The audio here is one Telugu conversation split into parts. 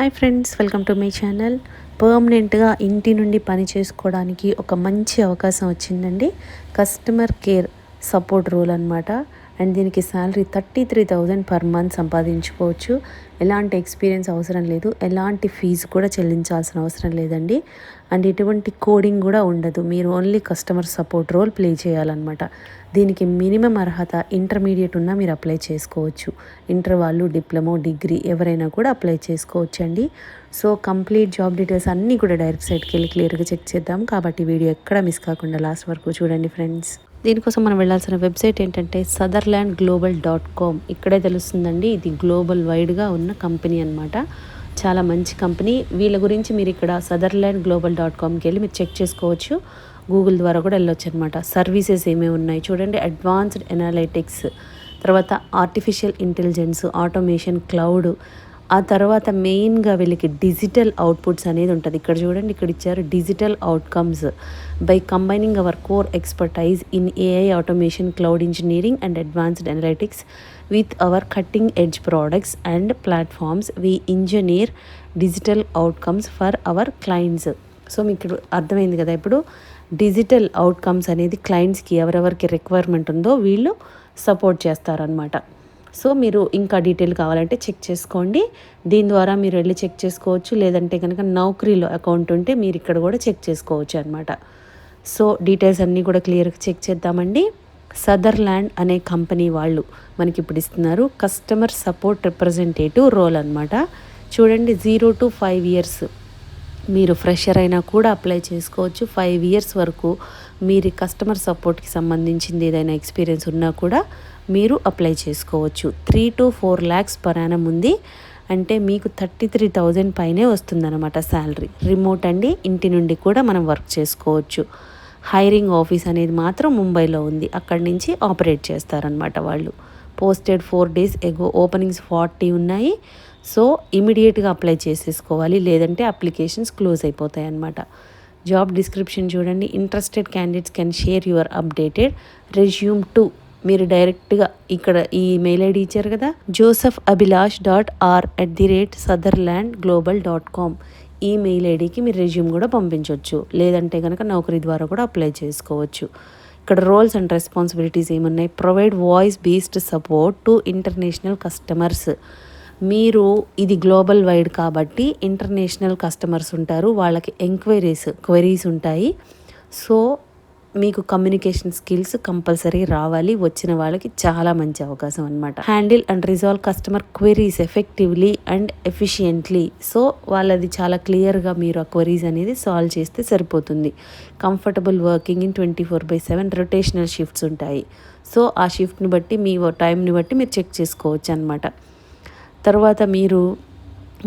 Hi friends, welcome to my channel. పర్మనెంట్గా ఇంటి నుండి పని చేసుకోవడానికి ఒక మంచి అవకాశం వచ్చిందండి. కస్టమర్ కేర్ సపోర్ట్ రోల్ అనమాట. అండ్ దీనికి శాలరీ 33,000 పర్ మంత్ సంపాదించుకోవచ్చు. ఎలాంటి ఎక్స్పీరియన్స్ అవసరం లేదు, ఎలాంటి ఫీజు కూడా చెల్లించాల్సిన అవసరం లేదండి. అండ్ ఎటువంటి కోడింగ్ కూడా ఉండదు. మీరు only customer support role play చేయాలన్నమాట. దీనికి మినిమం అర్హత ఇంటర్మీడియట్ ఉన్నా మీరు అప్లై చేసుకోవచ్చు. ఇంటర్ వాళ్ళు, డిప్లొమో, డిగ్రీ ఎవరైనా కూడా అప్లై చేసుకోవచ్చండి. సో కంప్లీట్ జాబ్ డీటెయిల్స్ అన్నీ కూడా డైరెక్ట్ సైట్కి వెళ్ళి క్లియర్గా చెక్ చేద్దాం. కాబట్టి వీడియో ఎక్కడ మిస్ కాకుండా లాస్ట్ వరకు చూడండి ఫ్రెండ్స్. దీనికోసం మనం వెళ్ళాల్సిన వెబ్సైట్ ఏంటంటే sutherlandglobal.com. ఇక్కడే తెలుస్తుందండి, ఇది గ్లోబల్ వైడ్గా ఉన్న కంపెనీ అనమాట. చాలా మంచి కంపెనీ. వీళ్ళ గురించి మీరు ఇక్కడ sutherlandglobal.comకి వెళ్ళి మీరు చెక్ చేసుకోవచ్చు. గూగుల్ ద్వారా కూడా వెళ్ళొచ్చు అనమాట. సర్వీసెస్ ఏమేమి ఉన్నాయి చూడండి. అడ్వాన్స్డ్ ఎనాలిటిక్స్, తర్వాత ఆర్టిఫిషియల్ ఇంటెలిజెన్స్, ఆటోమేషన్, క్లౌడ్, ఆ తర్వాత మెయిన్గా వీళ్ళకి డిజిటల్ అవుట్పుట్స్ అనేది ఉంటుంది. ఇక్కడ చూడండి, ఇక్కడ ఇచ్చారు digital outcomes by combining hour core expertise in AI, automation, cloud engineering and advanced analytics with our cutting edge products and platforms we engineer digital outcomes for our clients. So మీకు అర్థమైంది కదా. ఇప్పుడు డిజిటల్ అవుట్కమ్స్ అనేది క్లయింట్స్కి ఎవరెవరికి రిక్వైర్మెంట్ ఉందో వీళ్ళు సపోర్ట్ చేస్తారనమాట. సో మీరు ఇంకా డీటెయిల్ కావాలంటే చెక్ చేసుకోండి. దీని ద్వారా మీరు వెళ్ళి చెక్ చేసుకోవచ్చు. లేదంటే కనుక నౌకరీలో అకౌంట్ ఉంటే మీరు ఇక్కడ కూడా చెక్ చేసుకోవచ్చు అనమాట. సో డీటెయిల్స్ అన్నీ కూడా క్లియర్గా చెక్ చేద్దామండి. సదర్లాండ్ అనే కంపెనీ వాళ్ళు మనకి ఇప్పుడు ఇస్తున్నారు కస్టమర్ సపోర్ట్ రిప్రజెంటేటివ్ రోల్ అనమాట. చూడండి, 0 to 5 years మీరు ఫ్రెషర్ అయినా కూడా అప్లై చేసుకోవచ్చు. 5 years వరకు మీరు కస్టమర్ సపోర్ట్కి సంబంధించింది ఏదైనా ఎక్స్పీరియన్స్ ఉన్నా కూడా మీరు అప్లై చేసుకోవచ్చు. 3 to 4 lakhs per annum ఉంది. అంటే మీకు 33,000 పైనే వస్తుందన్నమాట శాలరీ. రిమోట్ అండి, ఇంటి నుండి కూడా మనం వర్క్ చేసుకోవచ్చు. హైరింగ్ ఆఫీస్ అనేది మాత్రం ముంబైలో ఉంది. అక్కడి నుంచి ఆపరేట్ చేస్తారనమాట వాళ్ళు. పోస్టెడ్ 4 days ఎగో. ఓపెనింగ్స్ 40 ఉన్నాయి. సో ఇమీడియట్గా అప్లై చేసేసుకోవాలి, లేదంటే అప్లికేషన్స్ క్లోజ్ అయిపోతాయి అన్నమాట. జాబ్ డిస్క్రిప్షన్ చూడండి. Interested candidates can share your updated resume to. మీరు డైరెక్ట్గా ఇక్కడ ఈ మెయిల్ ఐడి ఇచ్చారు కదా, josephabhilash.r@sutherlandglobal.com. ఈ మెయిల్ ఐడికి మీరు రెజ్యూమ్ కూడా పంపించవచ్చు. లేదంటే కనుక నౌకరీ ద్వారా కూడా అప్లై చేసుకోవచ్చు. ఇక్కడ రోల్స్ అండ్ రెస్పాన్సిబిలిటీస్ ఏమున్నాయి. Provide voice based support to international customers. మీరు ఇది గ్లోబల్ వైడ్ కాబట్టి ఇంటర్నేషనల్ కస్టమర్స్ ఉంటారు, వాళ్ళకి క్వెరీస్ ఉంటాయి. సో మీకు కమ్యూనికేషన్ స్కిల్స్ కంపల్సరీ రావాలి. వచ్చిన వాళ్ళకి చాలా మంచి అవకాశం అనమాట. Handle and resolve customer queries effectively and efficiently. So వాళ్ళది చాలా క్లియర్గా మీరు ఆ క్వెరీస్ అనేది సాల్వ్ చేస్తే సరిపోతుంది. Comfortable working in 24/7 rotational shifts ఉంటాయి. సో ఆ షిఫ్ట్ని బట్టి మీ టైంని బట్టి మీరు చెక్ చేసుకోవచ్చు అనమాట. తర్వాత మీరు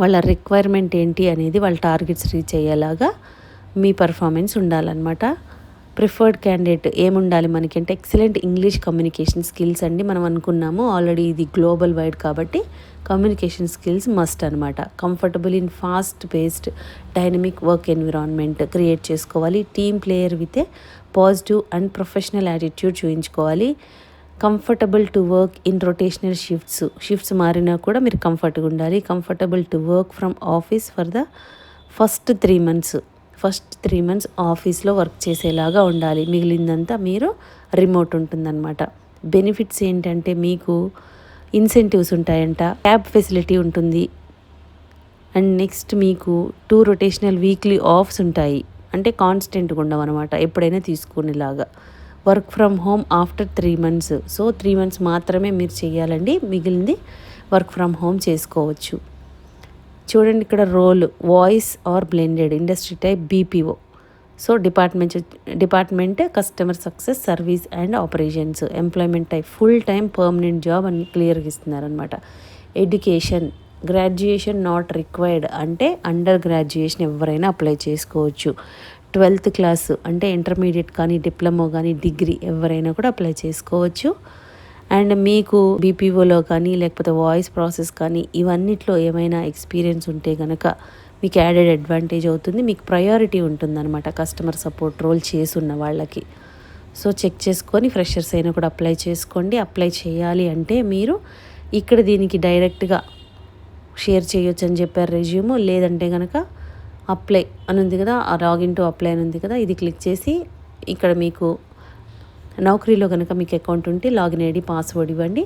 వాళ్ళ రిక్వైర్మెంట్ ఏంటి అనేది, వాళ్ళ టార్గెట్స్ రీచ్ అయ్యేలాగా మీ పర్ఫార్మెన్స్ ఉండాలన్నమాట. ప్రిఫర్డ్ క్యాండిడేట్ ఏముండాలి మనకి అంటే ఎక్సలెంట్ ఇంగ్లీష్ కమ్యూనికేషన్ స్కిల్స్ అండి. మనం అనుకున్నాము ఆల్రెడీ ఇది గ్లోబల్ వైడ్ కాబట్టి కమ్యూనికేషన్ స్కిల్స్ మస్ట్ అనమాట. Comfortable in fast paced dynamic work environment create చేసుకోవాలి. Team player with a positive and professional attitude చూపించుకోవాలి. Comfortable to work in rotational shifts మారినా కూడా మీరు కంఫర్ట్గా ఉండాలి. Comfortable to work from office for the first 3 months ఆఫీస్లో వర్క్ చేసేలాగా ఉండాలి. మిగిలిందంతా మీరు రిమోట్ ఉంటుందన్నమాట. బెనిఫిట్స్ ఏంటంటే మీకు ఇన్సెంటివ్స్ ఉంటాయంట, క్యాబ్ ఫెసిలిటీ ఉంటుంది. అండ్ నెక్స్ట్ మీకు 2 రొటేషనల్ వీక్లీ ఆఫ్స్ ఉంటాయి. అంటే కాన్స్టెంట్గా ఉండవు అనమాట, ఎప్పుడైనా తీసుకునేలాగా. Work from home after 3 months. So 3 months మాత్రమే మీరు చేయాలండి, మిగిలింది వర్క్ ఫ్రమ్ హోమ్ చేసుకోవచ్చు. చూడండి, ఇక్కడ role voice or blended, industry type BPO. So department customer success, service and operations. Employment type full time permanent job అని క్లియర్గా ఇస్తున్నారనమాట. ఎడ్యుకేషన్ గ్రాడ్యుయేషన్ నాట్ రిక్వైర్డ్, అంటే అండర్ గ్రాడ్యుయేషన్ ఎవరైనా అప్లై చేసుకోవచ్చు. 12th class అంటే ఇంటర్మీడియట్ కానీ, డిప్లొమో కానీ, డిగ్రీ ఎవరైనా కూడా అప్లై చేసుకోవచ్చు. అండ్ మీకు బీపీఓలో కానీ లేకపోతే వాయిస్ ప్రాసెస్ కానీ ఇవన్నిట్లో ఏమైనా ఎక్స్పీరియన్స్ ఉంటే కనుక మీకు యాడెడ్ అడ్వాంటేజ్ అవుతుంది. మీకు ప్రయారిటీ ఉంటుందన్నమాట కస్టమర్ సపోర్ట్ రోల్ చేసున్న వాళ్ళకి. సో చెక్ చేసుకొని ఫ్రెషర్స్ అయినా కూడా అప్లై చేసుకోండి. అప్లై చేయాలి అంటే మీరు ఇక్కడ దీనికి డైరెక్ట్గా షేర్ చేయొచ్చు అని చెప్పారు రెజ్యూమ్. లేదంటే కనుక అప్లై అని ఉంది కదా, ఆ లాగిన్ టు అప్లై అని ఉంది కదా, ఇది క్లిక్ చేసి ఇక్కడ మీకు నౌకరీలో కనుక మీకు అకౌంట్ ఉంటే లాగిన్ ఐడి పాస్వర్డ్ ఇవ్వండి.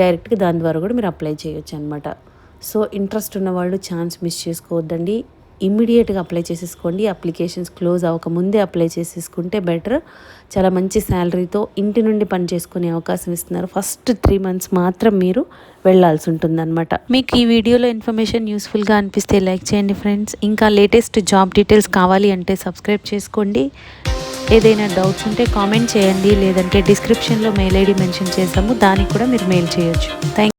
డైరెక్ట్గా దాని ద్వారా కూడా మీరు అప్లై చేయొచ్చు అనమాట. సో ఇంట్రెస్ట్ ఉన్నవాళ్ళు ఛాన్స్ మిస్ చేసుకోవద్దండి. ఇమ్మీడియట్గా అప్లై చేసేసుకోండి. అప్లికేషన్స్ క్లోజ్ అవ్వకముందే అప్లై చేసేసుకుంటే బెటర్. చాలా మంచి శాలరీతో ఇంటి నుండి పని చేసుకునే అవకాశం ఇస్తున్నారు. ఫస్ట్ 3 months మాత్రం మీరు వెళ్ళాల్సి ఉంటుందన్నమాట. మీకు ఈ వీడియోలో ఇన్ఫర్మేషన్ యూస్ఫుల్గా అనిపిస్తే లైక్ చేయండి ఫ్రెండ్స్. ఇంకా లేటెస్ట్ జాబ్ డీటెయిల్స్ కావాలి అంటే సబ్స్క్రైబ్ చేసుకోండి. ఏదైనా డౌట్స్ ఉంటే కామెంట్ చేయండి, లేదంటే డిస్క్రిప్షన్లో మెయిల్ ఐడి మెన్షన్ చేసాము, దానికి కూడా మీరు మెయిల్ చేయొచ్చు. థ్యాంక్